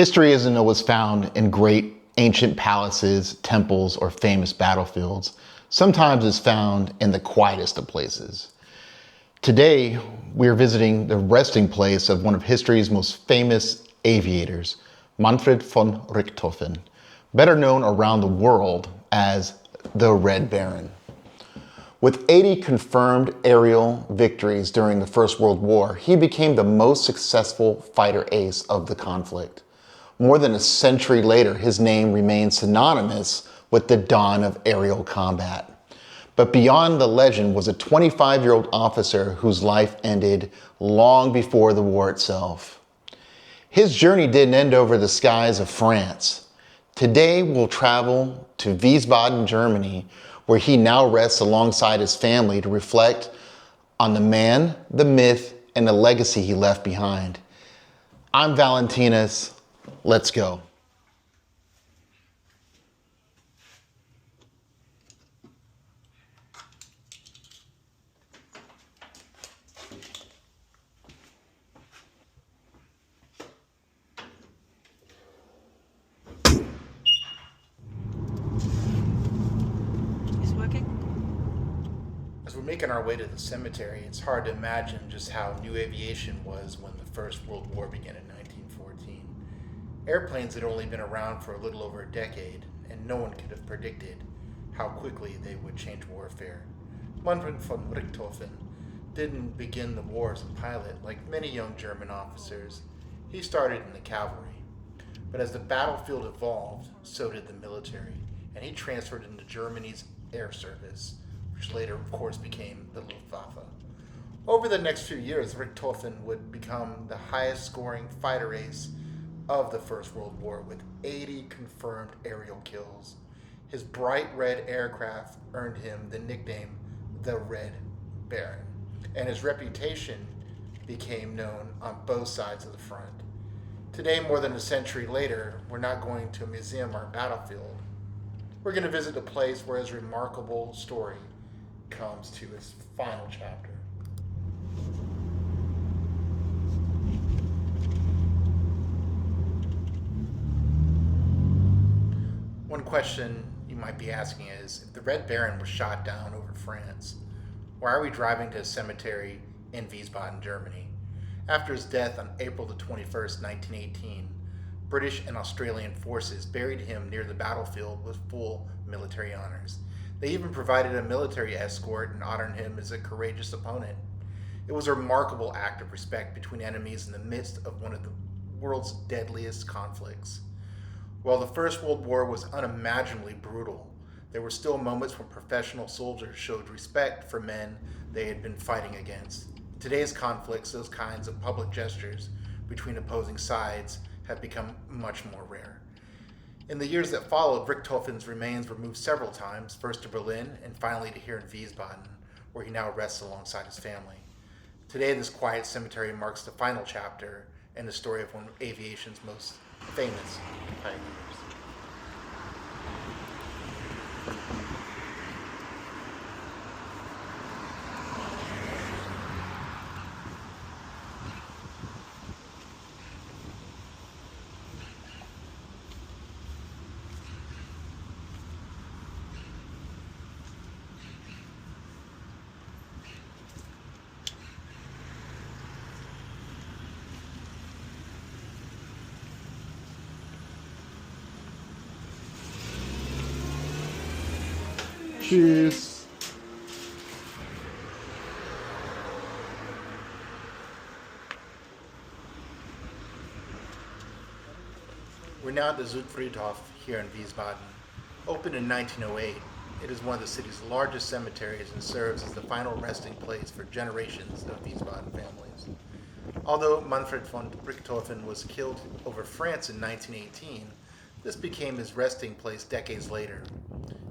History isn't always found in great ancient palaces, temples, or famous battlefields. Sometimes it's found in the quietest of places. Today, we're visiting the resting place of one of history's most famous aviators, Manfred von Richthofen, better known around the world as the Red Baron. With 80 confirmed aerial victories during the First World War, he became the most successful fighter ace of the conflict. More than a century later, his name remains synonymous with the dawn of aerial combat. But beyond the legend was a 25-year-old officer whose life ended long before the war itself. His journey didn't end over the skies of France. Today, we'll travel to Wiesbaden, Germany, where he now rests alongside his family to reflect on the man, the myth, and the legacy he left behind. I'm VALENTINUS. Let's go. As we're making our way to the cemetery, it's hard to imagine just how new aviation was when the First World War began in 1914. Airplanes had only been around for a little over a decade, and no one could have predicted how quickly they would change warfare. Manfred von Richthofen didn't begin the war as a pilot like many young German officers. He started in the cavalry. But as the battlefield evolved, so did the military, and he transferred into Germany's air service, which later, of course, became the Luftwaffe. Over the next few years, Richthofen would become the highest scoring fighter ace of the First World War with 80 confirmed aerial kills. His bright red aircraft earned him the nickname the Red Baron, and his reputation became known on both sides of the front. Today, more than a century later, we're not going to a museum or a battlefield. We're going to visit a place where his remarkable story comes to its final chapter. One question you might be asking is, if the Red Baron was shot down over France, why are we driving to a cemetery in Wiesbaden, Germany? After his death on April the 21st, 1918, British and Australian forces buried him near the battlefield with full military honors. They even provided a military escort and honored him as a courageous opponent. It was a remarkable act of respect between enemies in the midst of one of the world's deadliest conflicts. While the First World War was unimaginably brutal, there were still moments when professional soldiers showed respect for men they had been fighting against. In today's conflicts, those kinds of public gestures between opposing sides have become much more rare. In the years that followed, Richthofen's remains were moved several times, first to Berlin and finally to here in Wiesbaden, where he now rests alongside his family. Today, this quiet cemetery marks the final chapter in the story of one of aviation's most famous pioneers. Cheers. We're now at the Südfriedhof here in Wiesbaden. Opened in 1908, it is one of the city's largest cemeteries and serves as the final resting place for generations of Wiesbaden families. Although Manfred von Richthofen was killed over France in 1918, this became his resting place decades later.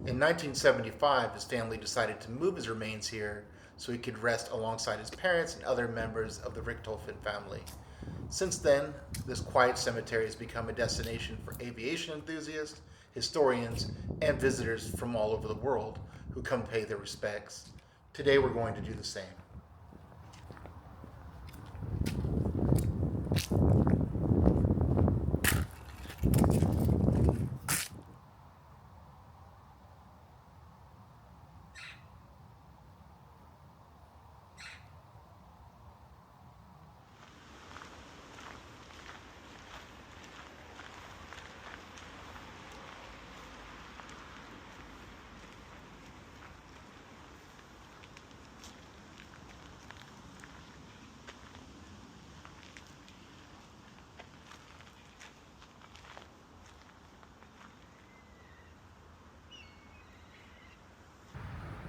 In 1975, his family decided to move his remains here so he could rest alongside his parents and other members of the Richthofen family. Since then, this quiet cemetery has become a destination for aviation enthusiasts, historians, and visitors from all over the world who come pay their respects. Today we're going to do the same.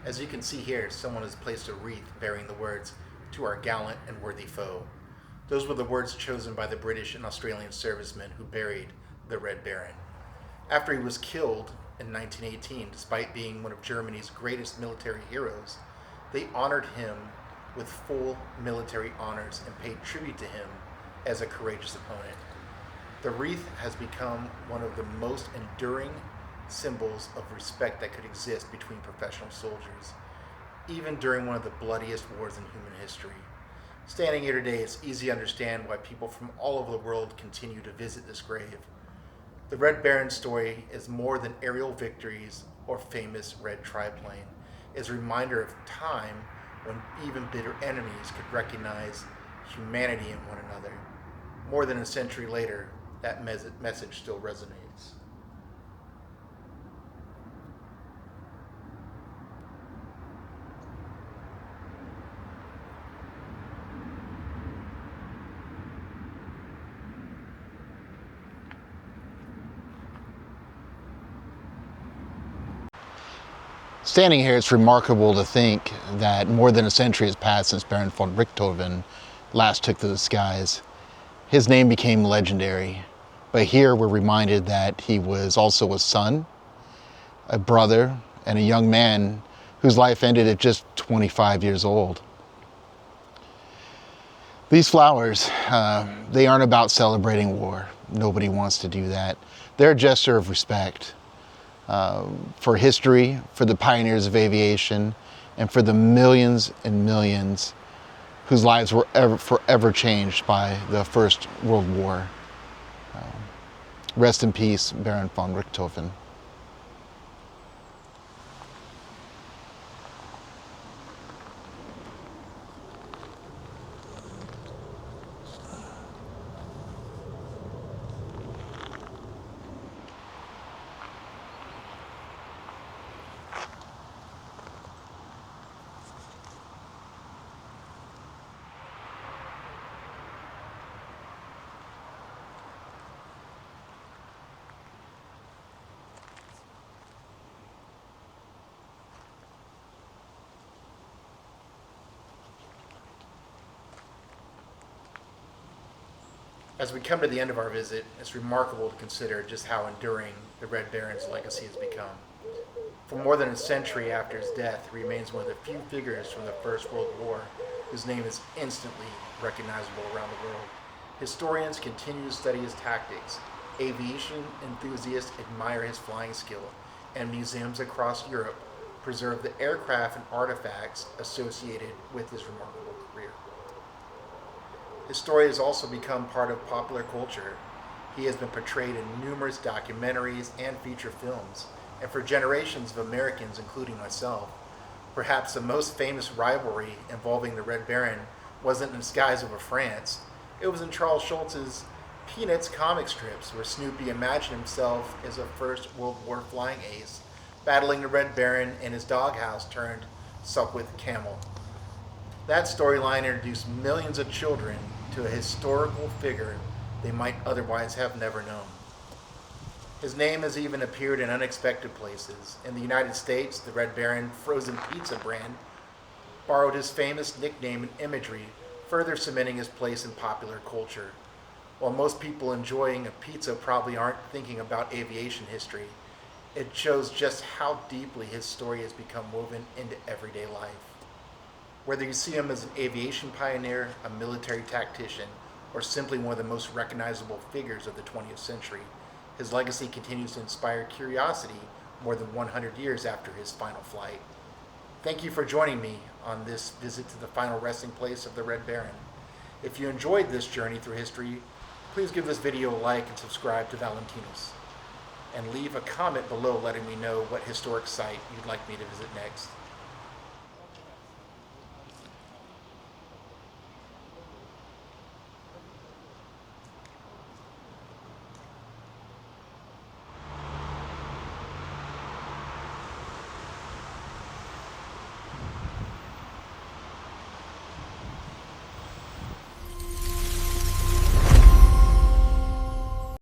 As you can see here, someone has placed a wreath bearing the words, "To our gallant and worthy foe." Those were the words chosen by the British and Australian servicemen who buried the Red Baron. After he was killed in 1918, despite being one of Germany's greatest military heroes, they honored him with full military honors and paid tribute to him as a courageous opponent. The wreath has become one of the most enduring symbols of respect that could exist between professional soldiers, even during one of the bloodiest wars in human history. Standing here today, it's easy to understand why people from all over the world continue to visit this grave. The Red Baron's story is more than aerial victories or famous red triplane. It's a reminder of time when even bitter enemies could recognize humanity in one another. More than a century later, that message still resonates. Standing here, it's remarkable to think that more than a century has passed since Baron von Richthofen last took to the skies. His name became legendary, but here we're reminded that he was also a son, a brother, and a young man whose life ended at just 25 years old. These flowers, they aren't about celebrating war. Nobody wants to do that. They're a gesture of respect. For history, for the pioneers of aviation, and for the millions and millions whose lives were forever changed by the First World War. Rest in peace, Baron von Richthofen. As we come to the end of our visit, it's remarkable to consider just how enduring the Red Baron's legacy has become. For more than a century after his death, he remains one of the few figures from the First World War whose name is instantly recognizable around the world. Historians continue to study his tactics, aviation enthusiasts admire his flying skill, and museums across Europe preserve the aircraft and artifacts associated with his remarkable career. His story has also become part of popular culture. He has been portrayed in numerous documentaries and feature films, and for generations of Americans, including myself, perhaps the most famous rivalry involving the Red Baron wasn't in the skies over France. It was in Charles Schulz's Peanuts comic strips, where Snoopy imagined himself as a First World War flying ace, battling the Red Baron in his doghouse turned Sopwith Camel. That storyline introduced millions of children to a historical figure they might otherwise have never known. His name has even appeared in unexpected places. In the United States, the Red Baron frozen pizza brand borrowed his famous nickname and imagery, further cementing his place in popular culture. While most people enjoying a pizza probably aren't thinking about aviation history, it shows just how deeply his story has become woven into everyday life. Whether you see him as an aviation pioneer, a military tactician, or simply one of the most recognizable figures of the 20th century, his legacy continues to inspire curiosity more than 100 years after his final flight. Thank you for joining me on this visit to the final resting place of the Red Baron. If you enjoyed this journey through history, please give this video a like and subscribe to VALENTINUS. And leave a comment below letting me know what historic site you'd like me to visit next.